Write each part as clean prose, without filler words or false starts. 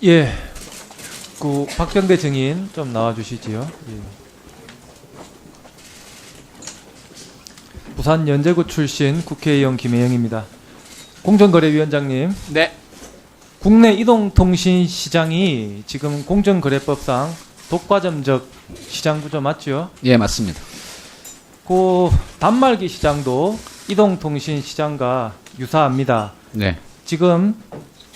예, 그 박병대 증인 좀 나와주시지요. 예. 부산 연제구 출신 국회의원 김혜영입니다. 공정거래위원장님, 네. 국내 이동통신 시장이 지금 공정거래법상 독과점적 시장 구조 맞죠? 예, 맞습니다. 그 단말기 시장도 이동통신 시장과 유사합니다. 네. 지금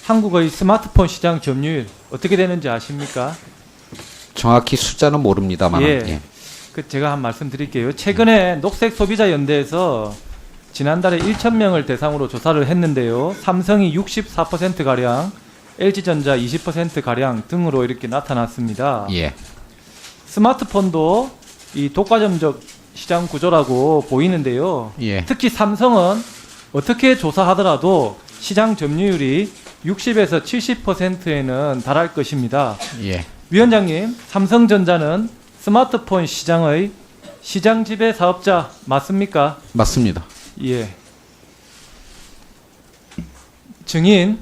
한국의 스마트폰 시장 점유율 어떻게 되는지 아십니까? 정확히 숫자는 모릅니다만. 예. 그 제가 한 말씀 드릴게요. 최근에 녹색 소비자 연대에서 지난달에 1,000명을 대상으로 조사를 했는데요. 삼성이 64%가량, LG전자 20%가량 등으로 이렇게 나타났습니다. 예. 스마트폰도 이 독과점적 시장 구조라고 보이는데요. 예. 특히 삼성은 어떻게 조사하더라도 시장 점유율이 60에서 70%에는 달할 것입니다. 예. 위원장님, 삼성전자는 스마트폰 시장의 시장 지배 사업자 맞습니까? 맞습니다. 예. 증인,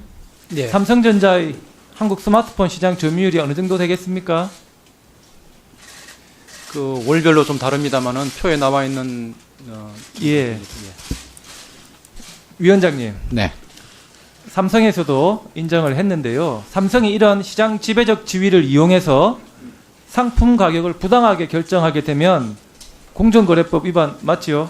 예. 삼성전자의 한국 스마트폰 시장 점유율이 어느 정도 되겠습니까? 그 월별로 좀 다릅니다만은 표에 나와 있는 예. 위원장님, 네. 삼성에서도 인정을 했는데요. 삼성이 이런 시장 지배적 지위를 이용해서 상품 가격을 부당하게 결정하게 되면 공정거래법 위반 맞지요?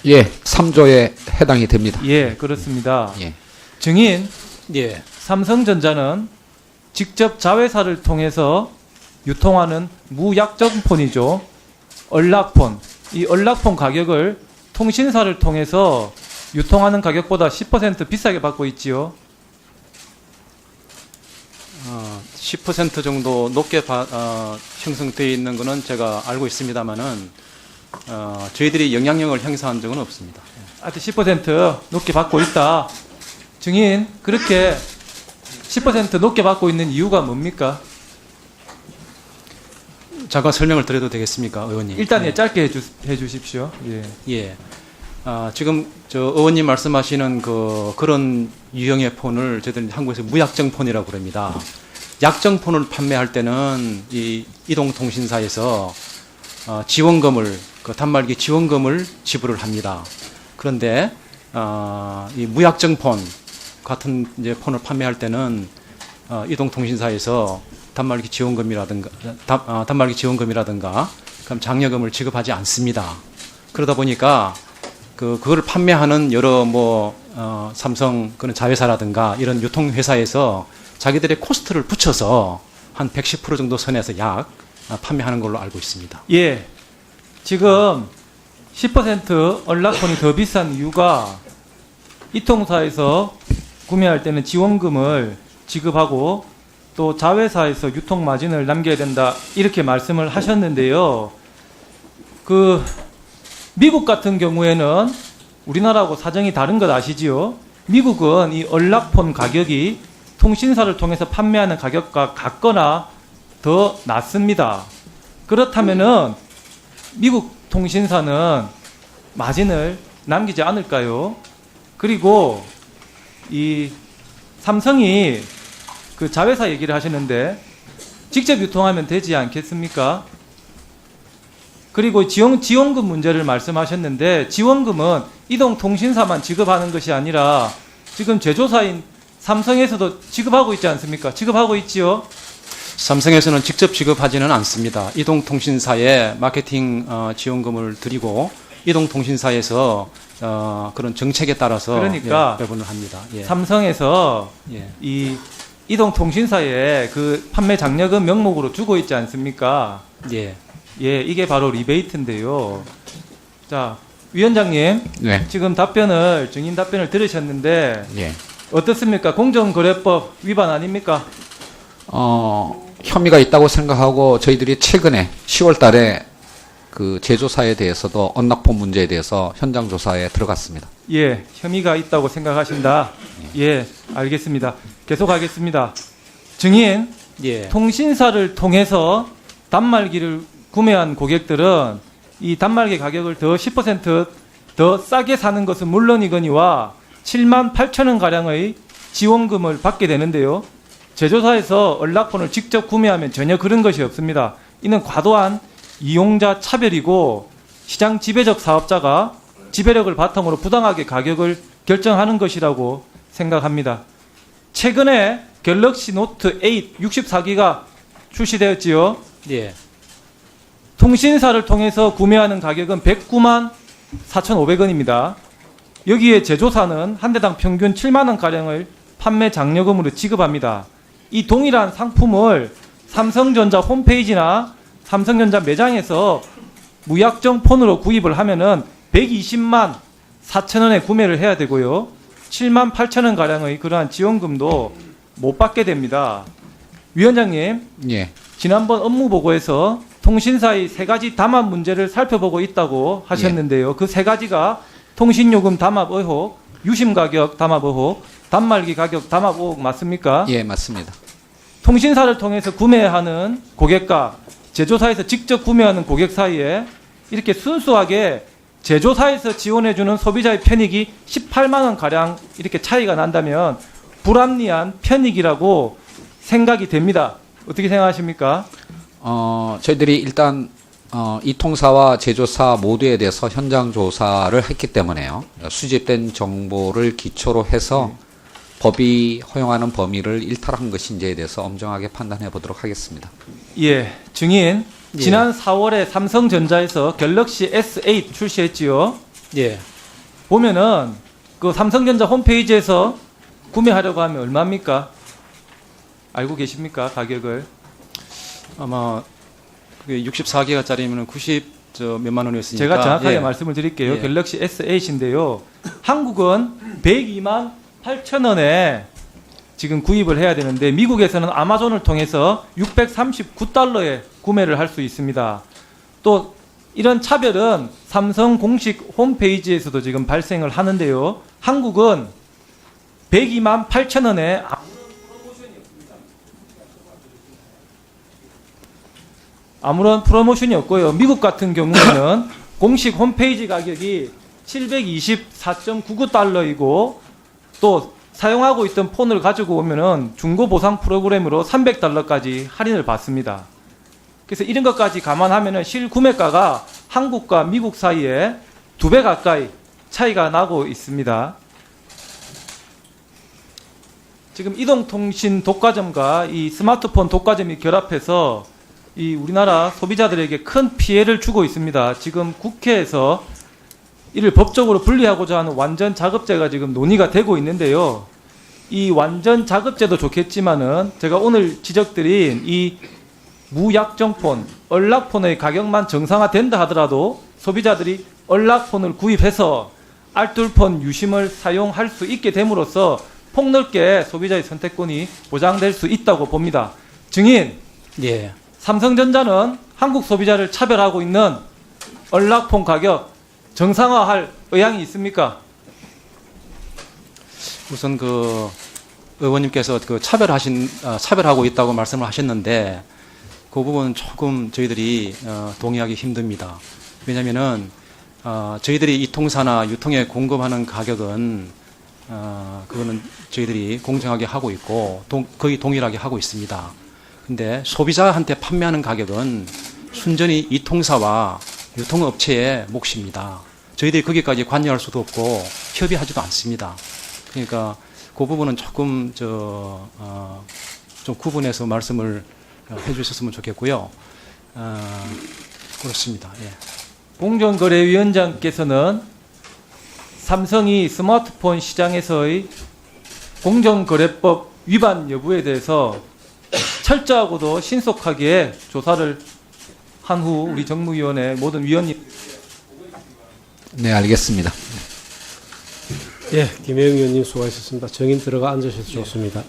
예. 3조에 해당이 됩니다. 예, 그렇습니다. 예. 증인, 예. 삼성전자는 직접 자회사를 통해서 유통하는 무약정폰이죠. 언락폰. 이 언락폰 가격을 통신사를 통해서 유통하는 가격보다 10% 비싸게 받고 있지요. 10% 정도 높게 형성되어 있는 것은 제가 알고 있습니다만은 저희들이 영향력을 행사한 적은 없습니다. 하여튼 10% 높게 받고 있다. 증인, 그렇게 10% 높게 받고 있는 이유가 뭡니까? 잠깐 설명을 드려도 되겠습니까, 의원님? 일단 예, 짧게 해주십시오. 예. 예. 지금 저 의원님 말씀하시는 그런 유형의 폰을 저희들이 한국에서 무약정폰이라고 그럽니다. 약정폰을 판매할 때는 이 이동통신사에서 지원금을 그 단말기 지원금을 지불을 합니다. 그런데 이 무약정폰 같은 이제 폰을 판매할 때는 이동통신사에서 단말기 지원금이라든가 그럼 장려금을 지급하지 않습니다. 그러다 보니까 그거를 판매하는 여러 삼성 그런 자회사라든가 이런 유통회사에서 자기들의 코스트를 붙여서 한 110% 정도 선에서 약 판매하는 걸로 알고 있습니다. 예. 지금 10% 언락폰이 더 비싼 이유가 이 통사에서 구매할 때는 지원금을 지급하고 또 자회사에서 유통 마진을 남겨야 된다 이렇게 말씀을 하셨는데요. 그 미국 같은 경우에는 우리나라하고 사정이 다른 것 아시지요? 미국은 이 언락폰 가격이 통신사를 통해서 판매하는 가격과 같거나 더 낮습니다. 그렇다면은 미국 통신사는 마진을 남기지 않을까요? 그리고 이 삼성이 그 자회사 얘기를 하시는데 직접 유통하면 되지 않겠습니까? 그리고 지원금 문제를 말씀하셨는데 지원금은 이동통신사만 지급하는 것이 아니라 지금 제조사인 삼성에서도 지급하고 있지 않습니까? 지급하고 있지요? 삼성에서는 직접 지급하지는 않습니다. 이동통신사에 마케팅 지원금을 드리고 이동통신사에서 그런 정책에 따라서 그러니까 배분을 합니다. 예. 삼성에서 예. 이 이동통신사에 그 판매 장려금 명목으로 주고 있지 않습니까? 예. 예, 이게 바로 리베이트인데요. 자, 위원장님, 네. 지금 증인 답변을 들으셨는데 예. 어떻습니까? 공정거래법 위반 아닙니까? 혐의가 있다고 생각하고 저희들이 최근에 10월 달에 그 제조사에 대해서도 언락폰 문제에 대해서 현장 조사에 들어갔습니다. 예, 혐의가 있다고 생각하신다. 예, 알겠습니다. 계속하겠습니다. 증인, 예. 통신사를 통해서 단말기를 구매한 고객들은 이 단말기 가격을 더 10% 싸게 사는 것은 물론이거니와 7만 8천 원 가량의 지원금을 받게 되는데요. 제조사에서 연락폰을 직접 구매하면 전혀 그런 것이 없습니다. 이는 과도한 이용자 차별이고 시장 지배적 사업자가 지배력을 바탕으로 부당하게 가격을 결정하는 것이라고 생각합니다. 최근에 갤럭시 노트 8 64기가 출시되었지요. 예. 통신사를 통해서 구매하는 가격은 109만 4,500원입니다. 여기에 제조사는 한 대당 평균 7만 원가량을 판매 장려금으로 지급합니다. 이 동일한 상품을 삼성전자 홈페이지나 삼성전자 매장에서 무약정 폰으로 구입을 하면은 120만 4천 원에 구매를 해야 되고요. 7만 8천 원 가량의 그러한 지원금도 못 받게 됩니다. 위원장님, 예. 지난번 업무 보고에서 통신사의 세 가지 담합 문제를 살펴보고 있다고 하셨는데요. 그 세 가지가 통신요금 담합 의혹, 유심 가격 담합 의혹, 단말기 가격 담합 의혹 맞습니까? 예, 맞습니다. 통신사를 통해서 구매하는 고객과 제조사에서 직접 구매하는 고객 사이에 이렇게 순수하게 제조사에서 지원해주는 소비자의 편익이 18만 원 가량 이렇게 차이가 난다면 불합리한 편익이라고 생각이 됩니다. 어떻게 생각하십니까? 저희들이 일단 이 통사와 제조사 모두에 대해서 현장 조사를 했기 때문에요. 수집된 정보를 기초로 해서 법이 허용하는 범위를 일탈한 것인지에 대해서 엄정하게 판단해 보도록 하겠습니다. 예, 증인. 예. 지난 4월에 삼성전자에서 갤럭시 S8 출시했지요. 예. 보면은 그 삼성전자 홈페이지에서 구매하려고 하면 얼마입니까? 알고 계십니까? 가격을? 아마 그게 64기가짜리면 90 몇만 원이었으니까 제가 정확하게 예. 말씀을 드릴게요. 예. 갤럭시 S8인데요. 한국은 102만 8천 원에 지금 구입을 해야 되는데 미국에서는 아마존을 통해서 639달러에 구매를 할 수 있습니다. 또 이런 차별은 삼성 공식 홈페이지에서도 지금 발생을 하는데요. 한국은 102만 8천 원에 아무런 프로모션이 없고요. 미국 같은 경우에는 공식 홈페이지 가격이 724.99달러이고 또 사용하고 있던 폰을 가지고 오면은 중고 보상 프로그램으로 300달러까지 할인을 받습니다. 그래서 이런 것까지 감안하면은 실구매가가 한국과 미국 사이에 2배 가까이 차이가 나고 있습니다. 지금 이동통신 독과점과 이 스마트폰 독과점이 결합해서 이 우리나라 소비자들에게 큰 피해를 주고 있습니다. 지금 국회에서 이를 법적으로 분리하고자 하는 완전 자급제가 지금 논의가 되고 있는데요. 이 완전 자급제도 좋겠지만은 제가 오늘 지적드린 이 무약정폰, 언락폰의 가격만 정상화된다 하더라도 소비자들이 언락폰을 구입해서 알뜰폰 유심을 사용할 수 있게 됨으로써 폭넓게 소비자의 선택권이 보장될 수 있다고 봅니다. 증인, 예. 삼성전자는 한국 소비자를 차별하고 있는 언락폰 가격 정상화할 의향이 있습니까? 우선 그 의원님께서 그 차별하고 있다고 말씀을 하셨는데 그 부분은 조금 저희들이 동의하기 힘듭니다. 왜냐하면은 저희들이 이 통사나 유통에 공급하는 가격은 그거는 저희들이 공정하게 하고 있고 거의 동일하게 하고 있습니다. 근데 소비자한테 판매하는 가격은 순전히 이 통사와 유통업체의 몫입니다. 저희들이 거기까지 관여할 수도 없고 협의하지도 않습니다. 그러니까 그 부분은 조금 좀 구분해서 말씀을 해주셨으면 좋겠고요. 그렇습니다. 예. 공정거래위원장께서는 삼성이 스마트폰 시장에서의 공정거래법 위반 여부에 대해서 철저하고도 신속하게 조사를 한 후 우리 정무위원회 모든 위원님 네, 알겠습니다. 예, 김혜영 의원님 수고하셨습니다. 정인 들어가 앉으셔도 좋습니다.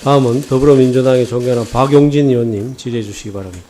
다음은 더불어민주당의 존경하는 박용진 의원님 질의해 주시기 바랍니다.